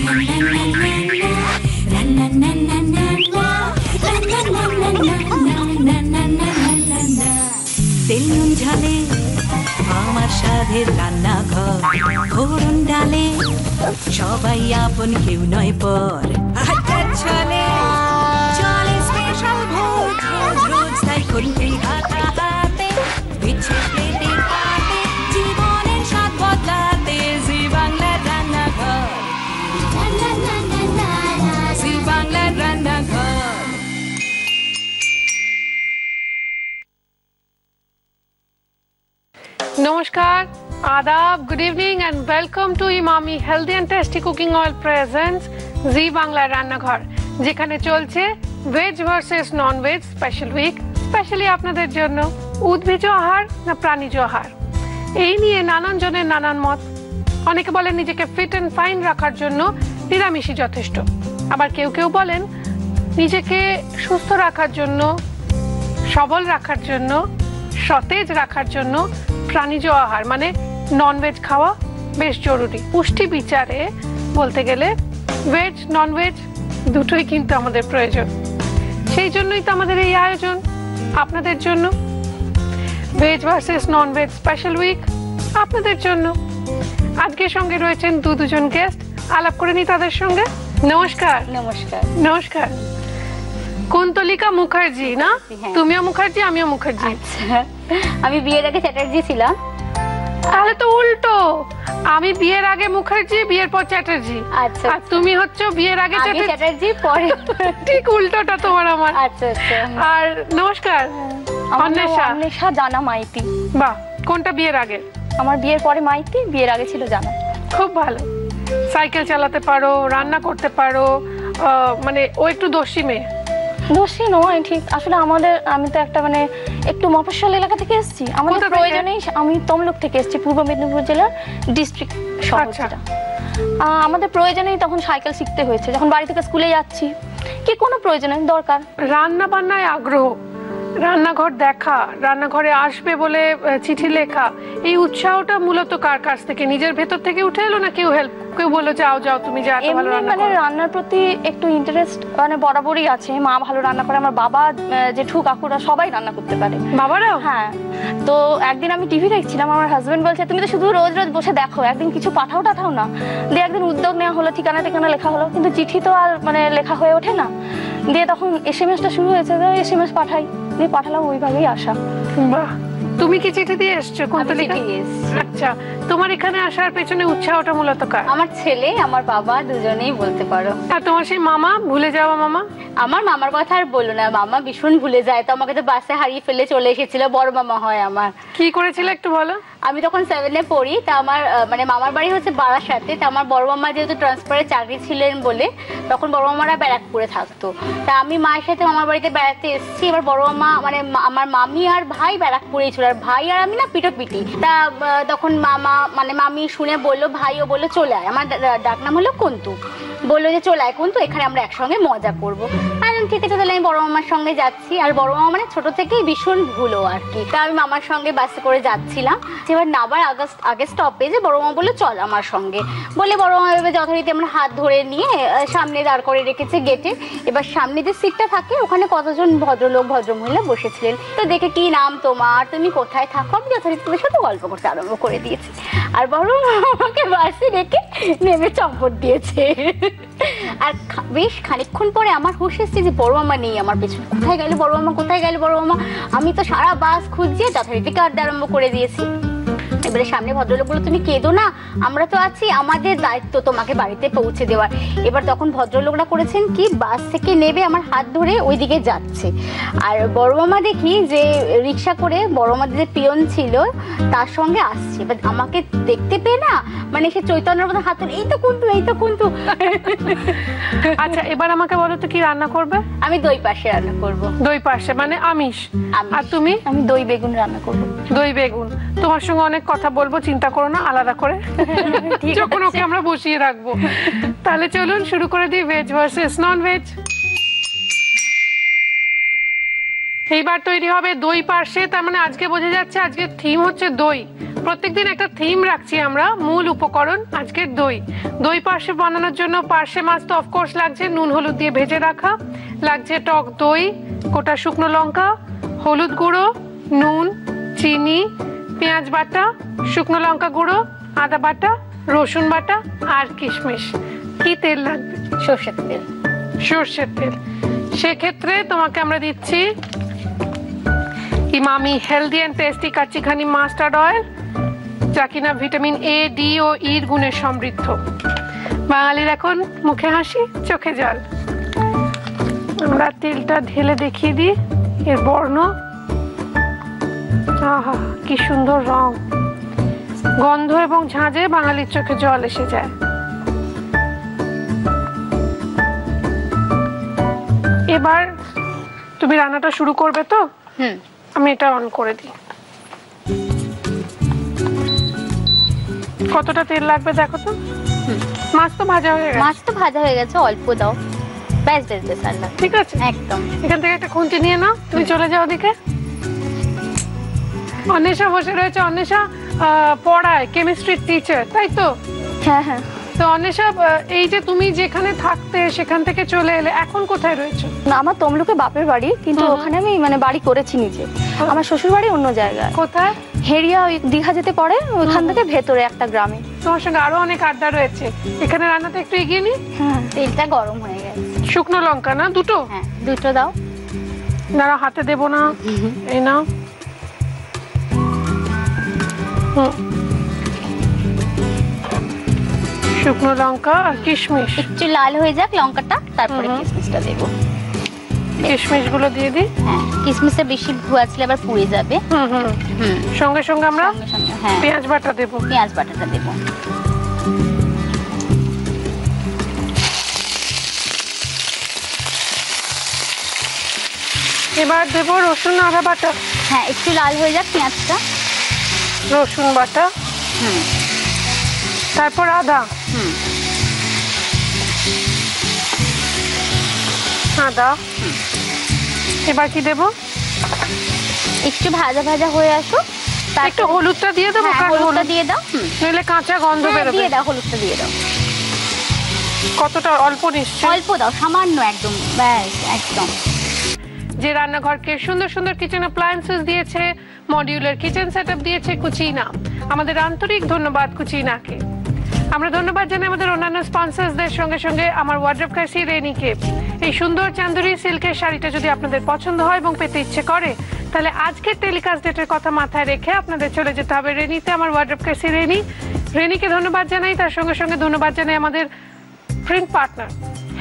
তেল নুন ঝালে আমার স্বাদের রান্নাঘর, ফোড়ন ডালে সবাই আপন, কেউ নয় পর। চলে চলে স্পেশাল ভোজ, রোজ রোজ তাই খুন্তি হাতা হাতে, বিচ্ছে প্লেটে পাতে, জীবনের স্বাদ বদলাতে। জি বাংলার রান্নাঘর, জি বাংলার রান্নাঘর। Namaskar, Adab, good evening and welcome to Imami Healthy and Tasty Cooking Oil presents জি বাংলা রান্নাঘর, যেখানে চলছে veg versus non veg special week. Specially আপনাদের জন্য উদ্ভিজ আহার না প্রাণীজ আহার, এই নিয়ে নানান জনের নানান মত। অনেকে বলেন নিজেকে ফিট অ্যান্ড ফাইন রাখার জন্য নিরামিষই যথেষ্ট, আবার কেউ কেউ বলেন নিজেকে সুস্থ রাখার জন্য, সবল রাখার জন্য, সতেজ রাখার জন্য প্রাণীজ আহার মানে ননভেজ খাওয়া বেশ জরুরি। পুষ্টি বিচারে বলতে গেলে ভেজ ননভেজ দুটোই কিন্তু আমাদের প্রয়োজন। সেই জন্যই তো আমাদের এই আয়োজন আপনাদের জন্য, veg versus non veg special week আপনাদের জন্য। আজকে সঙ্গে রয়েছেন দুজন গেস্ট, আলাপ করে নি তাদের সঙ্গে। নমস্কার। নমস্কার। নমস্কার। কুন্তলিকা মুখার্জি না? তুমিও মুখার্জি, আমিও মুখার্জি। আমি বিয়ের আগে চ্যাটার্জি ছিলাম। তাহলে তো উল্টো, আমি বিয়ের আগে মুখার্জি, বিয়ের পর চ্যাটার্জি। আচ্ছা, আর তুমি হচ্ছে বিয়ের আগে চ্যাটার্জি, পরে ঠিক উল্টোটা তোমার আমার। আচ্ছা আচ্ছা। আর নমস্কার, অন্বেষা জানা মাইতি। বাহ, কোনটা বিয়ের আগে? আমার বিয়ের পরে মাইতি, বিয়ের আগে ছিল জানা। খুব ভালো। সাইকেল চালাতে পারো, রান্না করতে পারো, মানে ও একটু দোষী মেয়ে। দোষী নয় ঠিক, আসলে আমি তো একটা মানে একটু মফস্বল এলাকা থেকে এসেছি। আমাদের প্রয়োজনেই, আমি তমলুক থেকে এসেছি, পূর্ব মেদিনীপুর জেলার ডিস্ট্রিক্ট শহর যেটা। আমাদের প্রয়োজনেই তখন সাইকেল শিখতে হয়েছে, যখন বাড়ি থেকে স্কুলে যাচ্ছি কি কোনো প্রয়োজনে দরকার। রান্না বান্নায় আগ্রহ, রান্নাঘর দেখা, রান্নাঘরে আসবে বলে চিঠি লেখা, এই উৎসাহটা মূলত কার কাছ থেকে? নিজের ভেতর থেকে উঠে এলো না কেউ বললো যাও যাও তুমি যা এত ভালো রান্না করো? মানে রান্নার প্রতি একটু ইন্টারেস্ট মানে বরাবরই আছে। মা ভালো রান্না করে, আমার বাবা, জেঠু, কাকুরা সবাই রান্না করতে পারে। বাবারাও? হ্যাঁ। তো একদিন আমি টিভি দেখছিলাম, আমার হাজবেন্ড বলছে তুমি তো শুধু রোজ রোজ বসে দেখো, একদিন কিছু পাঠাও না। দিয়ে একদিন উদ্যোগ নেওয়া হলো, ঠিকানা লেখা হলো, কিন্তু চিঠি তো আর মানে লেখা হয়ে ওঠে না। দিয়ে তখন এসএমএসটা শুরু হয়েছে, এসএমএস পাঠাই, দিয়ে পাঠালাম, ওইভাবেই আসা। বাহ, তুমি কি চিঠি দিয়ে এসছো কুন্তলিকা? আচ্ছা, তোমার এখানে আসার পেছনে উৎসাহটা মূলত কার? আমার ছেলে, আমার বাবা, দুজনেই বলতে পারো। আর তোমার সেই মামা, ভুলে যাওয়া মামা? আমার মামার কথা আর বলো না, মামা ভীষণ ভুলে যায়। তো আমাকে তো বাসে হারিয়ে ফেলে চলে এসেছিল, বড় মামা হয় আমার। কি করেছিল একটু বলো। আমি তখন 7-এ পড়ি, তা আমার মানে মামার বাড়ি হচ্ছে বারাসাতে। তা আমার বড় মামা যেহেতু ট্রান্সফারে চাকরি ছিলেন বলে তখন বড় মামারা ব্যারাকপুরে থাকতো। তা আমি মায়ের সাথে মামার বাড়িতে বেড়াতে এসেছি। এবার বড় মামা মানে আমার মামি আর ভাই ব্যারাকপুরেই ছিল, আর ভাই আর আমি না পিটোপিটি। তা তখন মামা মানে মামি শুনে বললো, ভাইও বললো চলে আয়। আমার ডাকনাম হলো কুন্তু, বললো যে চলে আয় কুন্তু, এখানে আমরা একসঙ্গে মজা করবো। আর ঠিক আছে, তাহলে আমি বড় মামার সঙ্গে যাচ্ছি। আর বড় মামা মানে ছোট থেকেই ভীষণ ভুলো আর কি। তা আমি মামার সঙ্গে বাসে করে যাচ্ছিলাম। এবার নাবার আগে স্টপেজে বড় মামা বললো চল আমার সঙ্গে, বলে বড় মামা এবার যথারীতি আমার হাত ধরে নিয়ে সামনে দাঁড় করে রেখেছে গেটে। এবার সামনে যে সিটটা থাকে ওখানে কতজন ভদ্রলোক ভদ্রমহিলা বসেছিলেন। তো দেখে কি নাম তোমার, তুমি কোথায় থাকো, আমি যথারীতি তোমার সাথে গল্প করতে আরম্ভ করে দিয়েছি। আর বড় মামাকে বাসে রেখে নেমে চম্পট দিয়েছে। আর বেশ খানিকক্ষণ পরে আমার হুঁশ এসছে যে বড় মামা নেই আমার পেছনে। কোথায় গেল বড় মামা, কোথায় গেল বড় মামা? আমি তো সারা বাস খুঁজছে, যথারীতি কাঁদতে আরম্ভ করে দিয়েছি। এবারে সামনে ভদ্রলোক বললো তুমি কেঁদো না, আমরা তো আছি, আমাদের দায়িত্ব তোমাকে বাড়িতে পৌঁছে দেওয়ার। এবার তখন ভদ্রলোকরা করেছেন কি, বাস থেকে নেবে আমার হাত ধরে ওইদিকে যাচ্ছে। আর বড় মামা দেখি যে রিক্সা করে বড় মামাদের যে পিয়ন ছিল তার সঙ্গে আসছে। এবার আমাকে দেখতে পেয়ে না মানে সে চৈতন্যের মতো হাত ধরে এই তো কুন্তু, এই তো কুন্তু। আচ্ছা, এবার আমাকে বলো তো কি রান্না করবে? আমি দই পাশে রান্না করবো। দই পাশে মানে আমিষ? আর তুমি? আমি দই বেগুন রান্না করবো। দই বেগুন, তোমার সঙ্গে অনেক কথা বলবো, চিন্তা করো না, আলাদা করে যখন ওকে আমরা বসিয়ে রাখবো। তাহলে চলুন শুরু করে দিই ভেজ ভার্সেস নন ভেজ। এইবার তৈরি হবে দই পার্শে, তার মানে আজকে বোঝা যাচ্ছে আজকে থিম হচ্ছে দই। প্রত্যেকদিন একটা থিম রাখছি আমরা। মূল উপকরণ আজকের দই। দই পার্শে বানানোর জন্য পার্শে মাছ তো অফকোর্স লাগছে, নুন হলুদ দিয়ে ভেজে রাখা। লাগছে টক দই, গোটা শুকনো লঙ্কা, হলুদ গুঁড়ো, নুন, চিনি, পেঁয়াজ বাটা, শুকনো লঙ্কা গুঁড়ো, আদা বাটা, রসুন বাটা আর কিশমিশ। কি তেল লাগবে? সর্ষের তেল। সর্ষের তেল। সেক্ষেত্রে তোমাকে আমরা দিচ্ছি Emami healthy and tasty kacchi ঘানি মাস্টার্ড অয়েল, যা কিনা ভিটামিন এ, ডি ও ইর গুণে সমৃদ্ধ। বাঙালির এখন মুখে হাসি, চোখে জল। আমরা তেলটা ঢেলে দেখিয়ে দিই এর বর্ণ। আহা, কি সুন্দর রং, গন্ধ এবং ঝাঁঝে বাঙালির চোখে জল এসে যায়। এবার তুমি রান্নাটা শুরু করবে তো? আমি এটা অন করে দিই। কতটা তেল লাগবে দেখো তো। মাছ তো ভাজা হয়ে গেছে। মাছ তো ভাজা হয়ে গেছে, অল্প দাও। ব্যাস ব্যাস ব্যাস, আল্লাহ। ঠিক আছে, একদম। এখান থেকে একটা খুন্তি নিয়ে নাও, তুমি চলে যাও ওদিকে। অন্বেষা বসে রয়েছে। অন্বেষা পড়ায়, কেমিস্ট্রির টিচার, তাই তো? হ্যাঁ হ্যাঁ। তো অন্বেষা, এই যে তুমি যেখানে থাকতে সেখান থেকে চলে এলে, এখন কোথায় রয়েছো? না, আমার তমলুকে বাপের বাড়ি, কিন্তু ওখানে আমি মানে বাড়ি করেছি নিজে। আমার শ্বশুর বাড়ি অন্য জায়গায়। কোথায়? হেরিয়া, ওই দীঘা যেতে পড়ে, ওইখান থেকে ভেতরে একটা গ্রামে। তোমার সঙ্গে আরো অনেক আড্ডা রয়েছে। এখানে রান্নাতে একটু এগিয়ে নি। হ্যাঁ, তেলটা গরম হয়ে গেছে। শুকনো লঙ্কা না দুটো? হ্যাঁ, দুটো দাও। দাঁড়াও, হাতে দেবো না। এই নাও। শুকনো লঙ্কা আর কিশমিশ। একটু লাল হয়ে যাক লঙ্কাটা, তারপরে কিশমিশটা দেবো। কিশমিশ গুলো দিয়ে দিই। হ্যাঁ, কিশমিশটা বেশি ভাজলে আবার পুড়ে যাবে। সঙ্গে সঙ্গে আমরা হ্যাঁ পেঁয়াজ বাটা দেবো। পেঁয়াজ বাটাটা দেবো। এবার দেবো রসুন আদা বাটা। হ্যাঁ, একটু লাল হয়ে যাক পেঁয়াজটা। রসুন বাটা, তারপর আদা। আদা। এবার কি দেবো? একটু ভাজা ভাজা হয়ে আসো। একটু হলুদটা দিয়ে দেবো। হলুদটা দিয়ে দাও। নইলে কাঁচা গন্ধ বেরোবে। দিয়ে দাও, হলুদটা দিয়ে দাও। কতটা? অল্প নিশ্চয়। অল্প দাও, সামান্য একদম, ব্যাস একদম। যে রান্নাঘরকে সুন্দর সুন্দর কিচেন অ্যাপ্লায়েন্সেস দিয়েছে, মডিউলার কিচেন সেটআপ দিয়েছে কুচিনা, আমাদের আন্তরিক ধন্যবাদ কুচিনাকে। আমরা ধন্যবাদ জানাই আমাদের অন্যান্য স্পন্সরসদের সঙ্গে সঙ্গে আমার ওয়ার্ড্রোব কাশি রেনিকে। এই সুন্দর চান্দুরি সিল্কের শাড়িটা যদি আপনাদের পছন্দ হয় এবং পেতে ইচ্ছে করে, তাহলে আজকের টেলিকাস্ট ডেটের কথা মাথায় রেখে আপনাদের চলে যেতে হবে রেনিতে, আমার ওয়ার্ড্রোব কাশি রেনি। রেনিকে ধন্যবাদ জানাই, তার সঙ্গে সঙ্গে ধন্যবাদ জানাই আমাদের প্রিন্ট পার্টনার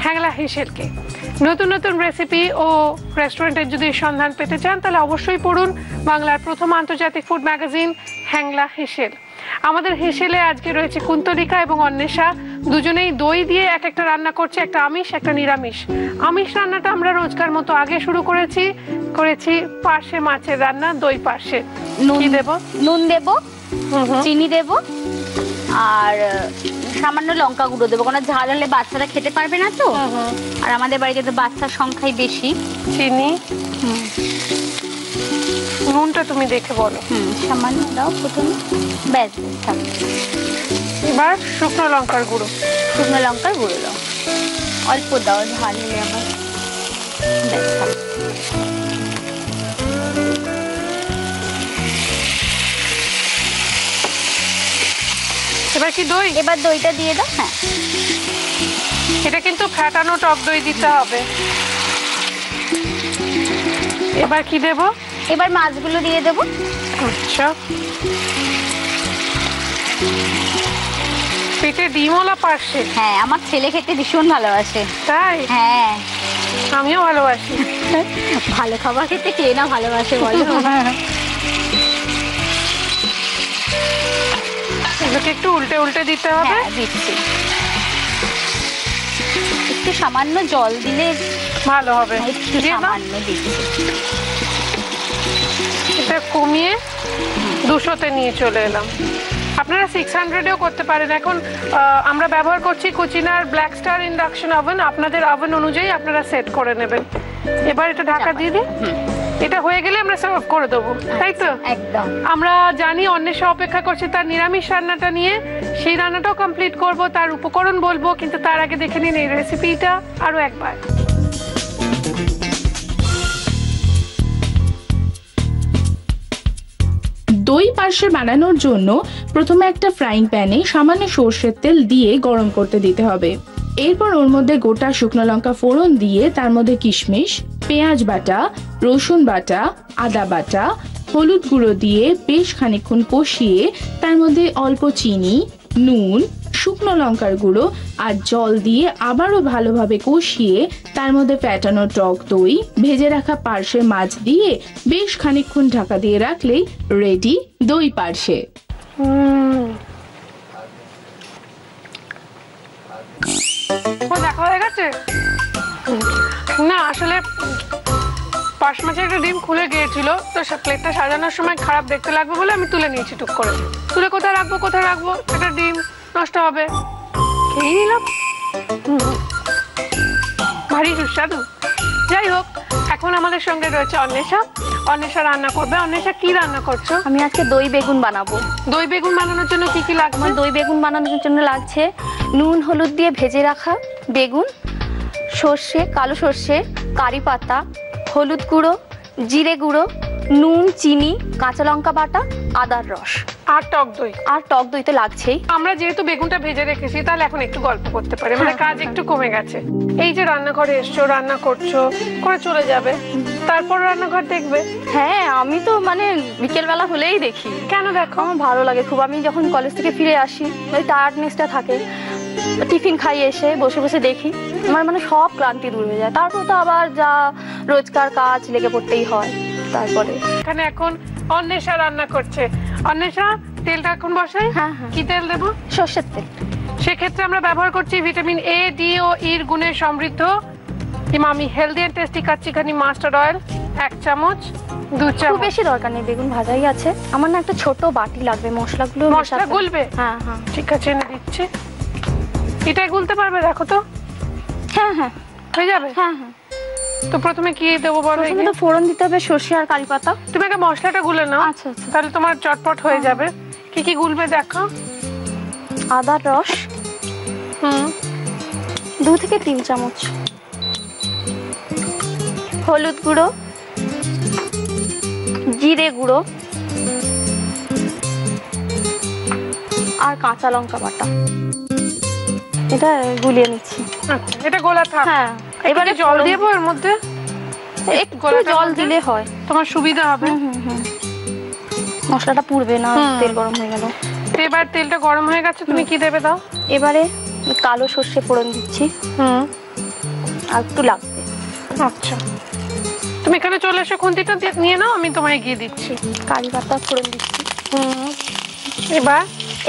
হ্যাংলা হেসেলকে। নতুন নতুন রেসিপি ও রেস্টুরেন্টের যদি সন্ধান পেতে চান, তাহলে অবশ্যই পড়ুন বাংলার প্রথম আন্তর্জাতিক ফুড ম্যাগাজিন হ্যাংলা হেসেল। আমাদের হেসেলে আজকে রয়েছে কুন্তলিকা এবং অন্বেষা, দুজনেই দই দিয়ে এক একটা রান্না করছে, একটা আমিষ একটা নিরামিষ। আমিষ রান্নাটা আমরা রোজকার মতো আগে শুরু করেছি পার্শে মাছের রান্না, দই পার্শে। কি দেবো? নুন দেবো, চিনি দেবো, আর সামান্য লঙ্কা গুঁড়ো দেবো, কারণ ঝাল হলে বাচ্চারা খেতে পারবে না তো। আর আমাদের বাড়িতে তো বাচ্চার সংখ্যাই বেশি। চিনি, নুনটা তুমি দেখে বলো। সামান্য দাও প্রথমে, ব্যাস। এবার শুকনো লঙ্কার গুঁড়ো। শুকনো লঙ্কার গুঁড়ো দাও, অল্প দাও, ঝাল হলে আবার ব্যাস। এবার কি দই? এবার দইটা দিয়ে দাও। হ্যাঁ, এটা কিন্তু ফ্যাটানো টক দই দিতে হবে। এবার কি দেব? এবার মাছগুলো দিয়ে দেবো। আচ্ছা, পেটে ডিমওয়ালা পার্শে। হ্যাঁ, আমার ছেলে খেতে ভীষণ ভালোবাসে। তাই? হ্যাঁ, আমিও ভালোবাসি। ভালো খাবার খেতে কে না ভালোবাসে বলো। এগুলোকে একটু উল্টে উল্টে দিতে হবে। হ্যাঁ, দিচ্ছি। একটু সামান্য জল দিলে ভালো হবে। একটু সামান্য দিচ্ছি। এটা কমিয়ে 200-তে নিয়ে চলে এলাম। আপনারা 600-এও করতে পারেন। এখন আমরা ব্যবহার করছি কুচিনার ব্ল্যাক স্টার ইন্ডাকশন ওভেন। আপনাদের ওভেন অনুযায়ী আপনারা সেট করে নেবেন। এবার এটা ঢাকা দিয়ে দিই। এটা হয়ে গেলে আমরা সার্ভ করে দেবো, তাই তো? একদম। আমরা জানি অন্বেষা অপেক্ষা করছে তার নিরামিষ রান্নাটা নিয়ে, সেই রান্নাটাও কমপ্লিট করব, তার উপকরণ বলবো, কিন্তু তার আগে দেখে নিন এই রেসিপিটা আরো একবার। দই পার্শ্বে বানানোর জন্য প্রথমে একটা ফ্রাইং প্যানে সামান্য সর্ষের তেল দিয়ে গরম করতে দিতে হবে। এরপর ওর মধ্যে গোটা শুকনো লঙ্কা ফোড়ন দিয়ে তার মধ্যে কিশমিশ, পেঁয়াজ বাটা, রসুন বাটা, আদা বাটা, হলুদ গুঁড়ো দিয়ে বেশ খানিকক্ষণ কষিয়ে তার মধ্যে অল্প চিনি, নুন, শুকনো লঙ্কার গুঁড়ো আর জল দিয়ে আবারও ভালোভাবে কষিয়ে তার মধ্যে ফ্যাটানো টক দই, ভেজে রাখা পার্শে মাছ দিয়ে বেশ খানিকক্ষণ ঢাকা দিয়ে রাখলেই রেডি দই পার্শে। দেখা হয়ে গেছে না? আসলে পার্শ মাছের একটা ডিম খুলে গিয়েছিল, তো প্লেটটা সাজানোর সময় খারাপ দেখতে লাগবে বলে আমি তুলে নিয়েছি টুক করে। তুলে কোথায় রাখবো, একটা ডিম নষ্ট হবে, খেয়ে নিলাম। ভারী সুস্বাদু। যাই হোক, এখন আমাদের সঙ্গে রয়েছে অন্বেষা। অন্বেষা রান্না করবে। অন্বেষা, কি রান্না করছো? আমি আজকে দই বেগুন বানাবো। দই বেগুন বানানোর জন্য কি কি লাগবে? আমার দই বেগুন বানানোর জন্য লাগছে নুন হলুদ দিয়ে ভেজে রাখা বেগুন, সর্ষে, কালো সর্ষে, কারি পাতা, হলুদ গুঁড়ো, জিরে গুঁড়ো, নুন, চিনি, কাঁচা লঙ্কা বাটা, আদার রস আর টক দই। আর টক দই তো লাগছেই। আমরা যেহেতু বেগুনটা ভেজে রেখেছি, তাহলে এখন একটু গল্প করতে পারি, মানে কাজ একটু কমে গেছে। এই যে রান্নাঘরে এসছো, রান্না করছো, করে চলে যাবে, তারপর রান্নাঘর দেখবে? হ্যাঁ, আমি তো মানে বিকেলবেলা হলেই দেখি। কেন দেখো? আমার ভালো লাগে খুব। আমি যখন কলেজ থেকে ফিরে আসি, ওই টায়ার্ডনেসটা থাকে, টিফিন খাই এসে বসে বসে দেখি, আমার মানে সব ক্লান্তি দূর হয়ে যায়। তারপর তো আবার যা রোজকার কাজ লেগে পড়তেই হয়। তারপরে এখানে এখন অন্বেষা রান্না করছে। অন্বেষা, তেলটা এখন বসাই। হ্যাঁ, হ্যাঁ। কি তেল দেবো? সর্ষের তেল। সেক্ষেত্রে আমরা ব্যবহার করছি ভিটামিন এ, ডি ও ইর গুণে সমৃদ্ধ Emami healthy and tasty Kachchighani mustard oil 1 চামচ, 2 খুব চামচ। বেশি দরকার নেই, বেগুন ভাজাই আছে। আমার না একটা ছোট বাটি লাগবে মশলাগুলো। মশলা গুলবে? হ্যাঁ হ্যাঁ ঠিক আছে, এনে দিচ্ছি। এটাই গুলতে পারবে? দেখো তো। হ্যাঁ হ্যাঁ হয়ে যাবে? হ্যাঁ হ্যাঁ। তো প্রথমে কি দেবো বলো? প্রথমে তো ফোড়ন দিতে হবে সর্ষে আর কারি পাতা। তুমি আগে মশলাটা গুলে নাও। আচ্ছা আচ্ছা। তাহলে তোমার চটপট হয়ে যাবে। কি কি গুলবে দেখো? আদার রস 2 থেকে 3 চামচ, হলুদ গুঁড়ো, জিরে গুঁড়ো আর কাঁচা লঙ্কা বাটা। এটা গুলিয়ে নিচ্ছি। আচ্ছা, এটা গোলা থাক। হ্যাঁ, এবারে জল দেবো এর মধ্যে? একটু জল দিলে হয়, তোমার সুবিধা হবে। মশলাটা পুড়বে না। তেল গরম হয়ে গেল। এবার তেলটা গরম হয়ে গেছে, তুমি কি দেবে দাও? এবারে কালো সর্ষে ফোড়ন দিচ্ছি। আর একটু লাগবে। আচ্ছা, তুমি এখানে চলে এসে খুন্তিটা নিয়ে নাও, আমি তোমায় গিয়ে দিচ্ছি। কারি পাতা ফোড়ন দিচ্ছি।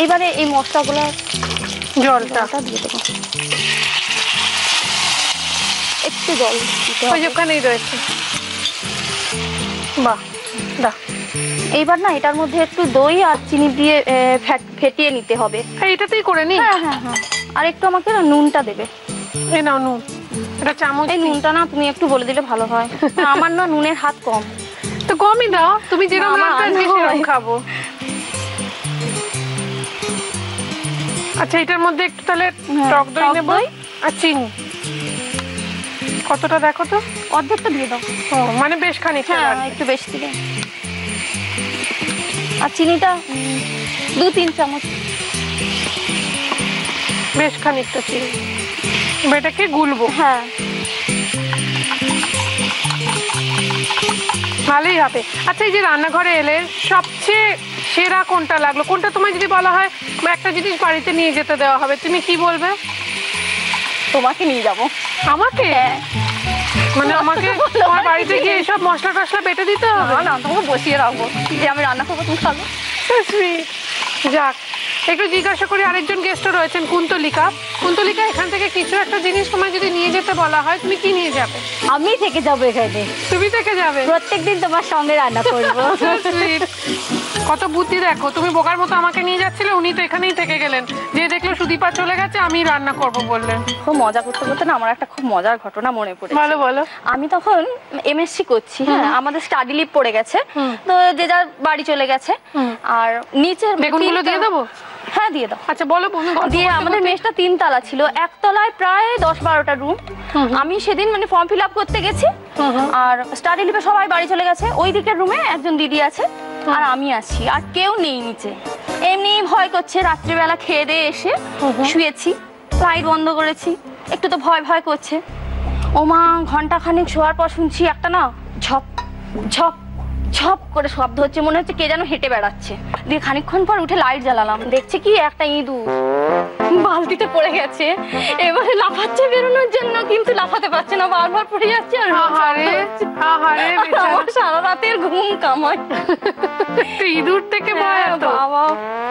এবারে এই মশলাগুলো জলটা দিয়ে দেবো। একটু জল দিতে হবে। ওই ওখানেই রয়েছে। বাহ, দাও। এইবার না এটার মধ্যে একটু দই আর চিনি দিয়ে ফেটিয়ে নিতে হবে। এটাতেই করে নি? হ্যাঁ হ্যাঁ হ্যাঁ। আর একটু আমাকে না নুনটা দেবে। এই নাও নুন। এটা চামচ। এই নুনটা না তুমি একটু বলে দিলে ভালো হয়। আমার না নুনের হাত কম। তো কমই দাও, তুমি যেরকম রাখবে সেরকম খাবো। আচ্ছা, এটার মধ্যে একটু তাহলে টক দই নেব আর চিনি। কতটা দেখো তো? অর্ধেকটা দিয়ে দাও। ও, মানে বেশ খানিকটা। হ্যাঁ, একটু বেশি দিলে। আর চিনিটা 2-3 চামচ। বেশ খানিকটা চিনি। এটাকে গুলবো। হ্যাঁ, ভালোই হবে। আচ্ছা, এই যে রান্নাঘরে এলে সবচেয়ে সেরা কোনটা লাগলো? কোনটা তোমায় যদি বলা হয় একটা জিনিস বাড়িতে নিয়ে যেতে দেওয়া হবে, তুমি কি বলবে? তোমাকে নিয়ে যাবো। আমাকে? মানে আমাকে তোমার বাড়িতে গিয়ে এসব মশলা টশলা বেটে দিতে হবে? না, তোমাকে বসিয়ে রাখবো, যে আমি রান্না করবো তুমি খাবে। যাক, একটু জিজ্ঞাসা করি, আরেকজন গেস্টও রয়েছেন, কুন্তলিকা। কুন্তলিকা, এখান থেকে কিছু একটা জিনিস তোমায় যদি নিয়ে যেতে বলা হয়, তুমি কি নিয়ে যাবে? আমি থেকে যাবো এখানে। তুমি থেকে যাবে? প্রত্যেকদিন তোমার সঙ্গে রান্না করবো। কত বুদ্ধি দেখো, তুমি বোকার মতো আমাকে নিয়ে যাচ্ছিলে, উনি তো এখানেই থেকে গেলেন। যে দেখলো সুদীপা চলে গেছে, আমি রান্না করব বললেন। খুব মজা করতে করতে না আমার একটা খুব মজার ঘটনা মনে পড়েছে। বলো বলো। আমি তখন এমএসসি করছি, হ্যাঁ, আমাদের স্টাডি লিভ পড়ে গেছে, তো যে যার বাড়ি চলে গেছে। আর নিচের বেগুনগুলো দিয়ে দেবো? হ্যাঁ দিয়ে দাও। আচ্ছা বলো। দিয়ে আমাদের মেসটা 3 তলা ছিল, একতলায় প্রায় 10-12টা রুম। আমি সেদিন মানে ফর্ম ফিল আপ করতে গেছি, আর স্টাডি লিভে সবাই বাড়ি চলে গেছে। ওই দিকের রুমে একজন দিদি আছে আর আমি আছি, আর কেউ নেই নিচে। এমনি ভয় করছে, রাত্রিবেলা খেয়ে দিয়ে এসে শুয়েছি, লাইট বন্ধ করেছি, একটু তো ভয় ভয় করছে। ও মা, ঘন্টা খানিক শোয়ার পর শুনছি একটা না ঝপ ঝপ ঝপ করে শব্দ হচ্ছে, মনে হচ্ছে কে যেন হেঁটে বেড়াচ্ছে। দিয়ে খানিকক্ষণ পর উঠে লাইট জ্বালালাম, দেখছি কি একটা ইঁদুর বালতিতে পড়ে গেছে। এবারে লাফাচ্ছে বেরোনোর জন্য, কিন্তু লাফাতে পারছে না, বারবার পড়ে যাচ্ছে। আর আমার সারা রাতের ঘুম কামায়। ইঁদুর থেকে ভয় তো বাবা।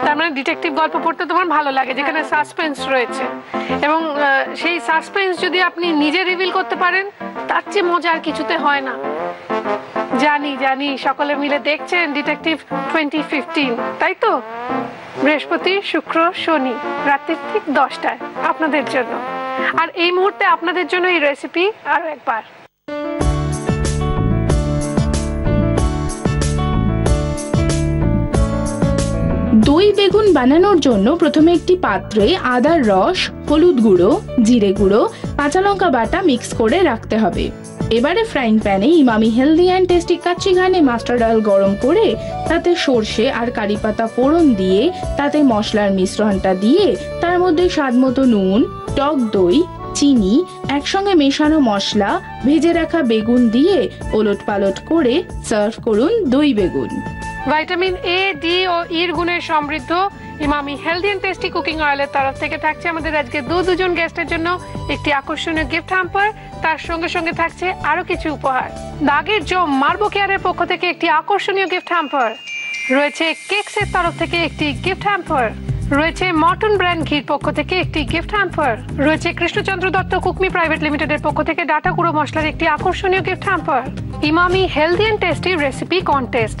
তার মানে ডিটেকটিভ গল্প পড়তে তোমার ভালো লাগে, যেখানে সাসপেন্স রয়েছে, এবং সেই সাসপেন্স যদি আপনি নিজে রিভিল করতে পারেন তার চেয়ে মজা আর কিছুতে হয় না। জানি জানি সকলে মিলে দেখছেন ডিটেকটিভ 2015, তাই তো? বৃহস্পতি, শুক্র, শনি রাত্রি ঠিক 10টায় আপনাদের জন্য। আর এই মুহূর্তে আপনাদের জন্য এই রেসিপি আরো একবার। দই বেগুন বানানোর জন্য প্রথমে একটি পাত্রে আদার রস, হলুদ গুঁড়ো, জিরে গুঁড়ো, কাঁচা লঙ্কা বাটা মিক্স করে রাখতে হবে। এবারে ফ্রাইং প্যানে Emami healthy and tasty kacchi ঘানি মাস্টার্ড অয়েল গরম করে তাতে সর্ষে আর কারি পাতা ফোড়ন দিয়ে তাতে মশলার মিশ্রণটা দিয়ে তার মধ্যে স্বাদমতো নুন, টক দই, চিনি, একসঙ্গে মেশানো মশলা, ভেজে রাখা বেগুন দিয়ে ওলট পালট করে সার্ভ করুন দই বেগুন। ভাইটামিন এ, ডি ও ইর গুণে সমৃদ্ধ Emami healthy and tasty cooking অয়েলের তরফ থেকে থাকছে আমাদের আজকে দুজন গেস্টের জন্য একটি আকর্ষণীয় গিফট হ্যাম্পার। তার সঙ্গে সঙ্গে থাকছে আরো কিছু উপহার। দাগের জম মার্বো কেয়ারের পক্ষ থেকে একটি আকর্ষণীয় গিফট হ্যাম্পার রয়েছে, কেকসের তরফ থেকে একটি গিফট হ্যাম্পার রয়েছে, মটন ব্র্যান্ড ঘির পক্ষ থেকে একটি গিফট হ্যাম্পার রয়েছে, কৃষ্ণচন্দ্র দত্ত কুকমি প্রাইভেট লিমিটেডের পক্ষ থেকে ডাটা গুঁড়ো মশলার একটি আকর্ষণীয় gift hamper. Emami healthy and tasty recipe contest.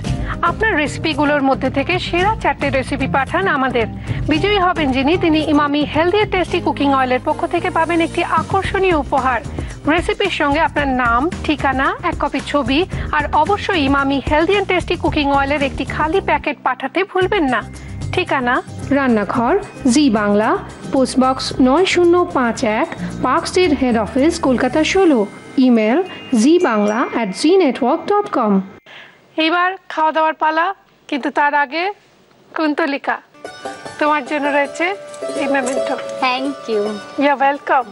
আপনার রেসিপিগুলোর মধ্যে থেকে সেরা 4টে রেসিপি পাঠান আমাদের। বিজয়ী হবেন যিনি, তিনি Emami healthy and tasty cooking অয়েলের পক্ষ থেকে পাবেন একটি আকর্ষণীয় উপহার। রেসিপির সঙ্গে আপনার নাম, ঠিকানা, 1 কপি ছবি আর অবশ্যই Emami healthy and tasty cooking অয়েলের একটি খালি প্যাকেট পাঠাতে ভুলবেন না। ঠিকানা রান্নাঘর, Zee Bangla, post box 9051, park street, head office, Kolkata 16। Email zbangla@znetwork.com। এইবার খাওয়া দাওয়ার পালা, কিন্তু তার আগে কুন্তলিকা, তোমার জন্য রয়েছে এই memento. Thank you. You welcome.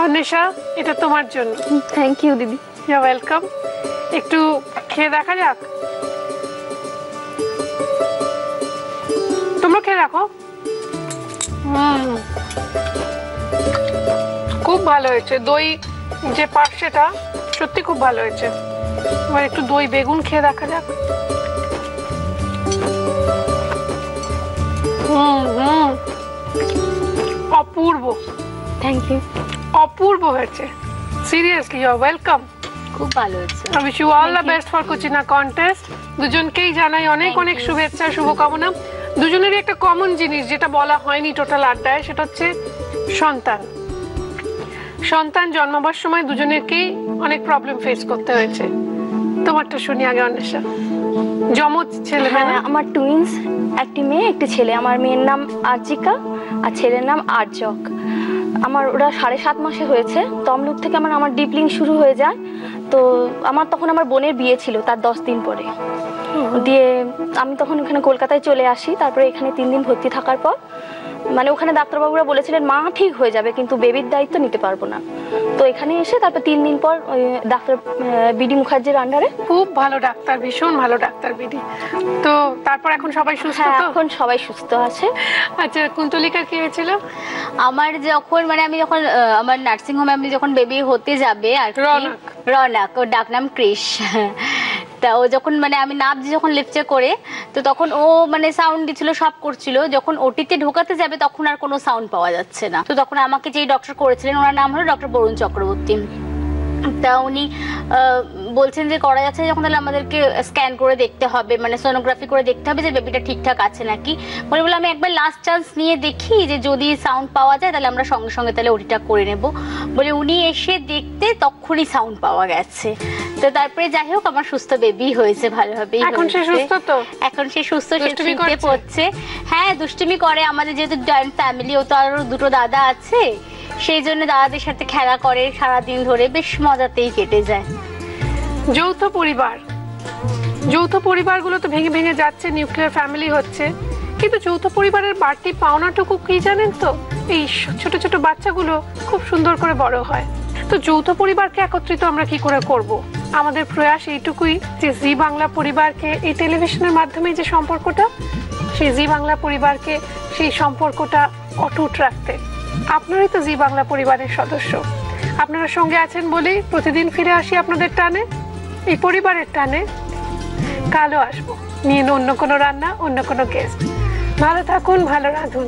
Anwesha, এটা তোমার জন্য। থ্যাংক ইউ দিদি। You welcome. একটু খেয়ে দেখা যাক। তোমরা খেয়ে রাখো। খুব ভালো হয়েছে, দই যে পার্শ্বেটা সত্যি খুব ভালো হয়েছে। এবার একটু দই বেগুন খেয়ে দেখা যাক। অপূর্ব। Thank you. অপূর্ব হয়েছে, সিরিয়াসলি। You R welcome. খুব ভালো হয়েছে। I wish you all the best for Cucina contest. দুজনকেই জানাই অনেক অনেক শুভেচ্ছা, শুভকামনা। দুজনেরই একটা কমন জিনিস যেটা বলা হয়নি টোটাল আড্ডায়, সেটা হচ্ছে সন্তান। সন্তান জন্মাবার সময় দুজনেরকেই অনেক প্রবলেম ফেস করতে হয়েছে। তোমারটা শুনি আগে অন্বেষা। যমজ ছেলে? হ্যাঁ, আমার টুইন্স, একটি মেয়ে একটি ছেলে। আমার মেয়ের নাম আর্জিকা আর ছেলের নাম আর্যক। আমার ওরা 7.5 মাসে হয়েছে। তমলুক থেকে আমার ডিপলিং শুরু হয়ে যায়। তো তখন আমার বোনের বিয়ে ছিল, তার 10 দিন পরে। দিয়ে আমি তখন ওখানে কলকাতায় চলে আসি। তারপরে এখানে 3 দিন ভর্তি থাকার পর মানে ওখানে ডাক্তারবাবুরা বলেছিলেন মা ঠিক হয়ে যাবে, কিন্তু বেবির দায়িত্ব নিতে পারবো না। তো এখানে এসে তারপর 3 দিন পর ওই ডাক্তার বিডি মুখার্জির আন্ডারে। খুব ভালো ডাক্তার, ভীষণ ভালো ডাক্তার বিডি। তো তারপর এখন সবাই সুস্থ? হ্যাঁ, এখন সবাই সুস্থ আছে। আচ্ছা, কুন্তলিকার কি হয়েছিল? আমার যখন আমি যখন আমার নার্সিং হোমে আমি যখন বেবি হতে যাবে আর রনক, ওর ডাক নাম ক্রিশ। তা ও যখন আমি নাবজি যখন লেকচার করে, তো তখন ও সাউন্ড দিচ্ছিল, সব করছিল। যখন ওটিতে ঢোকাতে যাবে তখন আর কোনো সাউন্ড পাওয়া যাচ্ছে না। তো তখন আমাকে যেই ডক্টর করেছিলেন ওনার নাম হলো ডক্টর বরুণ চক্রবর্তী। তা উনি বলছেন যে করা যাচ্ছে যখন, তাহলে আমাদেরকে স্ক্যান করে দেখতে হবে, মানে সোনোগ্রাফি করে দেখতে হবে যে বেবিটা ঠিকঠাক আছে নাকি। বলে আমি একবার লাস্ট চান্স নিয়ে দেখি যে যদি সাউন্ড পাওয়া যায় তাহলে আমরা সঙ্গে সঙ্গে তাহলে ওটিটা করে নেব। বলে উনি এসে দেখতে তখনই সাউন্ড পাওয়া গেছে। তো তারপরে যাই হোক আমার সুস্থ বেবি হয়েছে, ভালোভাবেই এখন সে সুস্থ? তো এখন সে সুস্থ, সে শুনতে পড়ছে। হ্যাঁ, দুষ্টুমি করে। আমাদের যেহেতু জয়েন্ট ফ্যামিলি, ও তো আরো দুটো দাদা আছে, সেই জন্য দাদাদের সাথে খেলা করে সারাদিন ধরে, বেশ মজাতেই কেটে যায়। যৌথ পরিবারগুলো তো ভেঙে ভেঙে যাচ্ছে, নিউক্লিয়ার ফ্যামিলি হচ্ছে, কিন্তু যৌথ পরিবারের বাড়তি পাওনাটুকু কি জানেন তো, এই ছোট ছোট বাচ্চাগুলো খুব সুন্দর করে বড় হয়। তো যৌথ পরিবারকে একত্রিত আমরা কি করে করব? আমাদের প্রয়াস এইটুকুই যে জি বাংলা পরিবারকে এই টেলিভিশনের মাধ্যমে যে সম্পর্কটা, সেই জি বাংলা পরিবারকে সেই সম্পর্কটা অটুট রাখতে। আপনারাই তো জি বাংলা পরিবারের সদস্য, আপনারা সঙ্গে আছেন বলেই প্রতিদিন ফিরে আসি আপনাদের টানে, এই পরিবারের টানে। কালও আসবো নিয়ে অন্য কোনো রান্না, অন্য কোনো গেস্ট। ভালো থাকুন, ভালো রাঁধুন।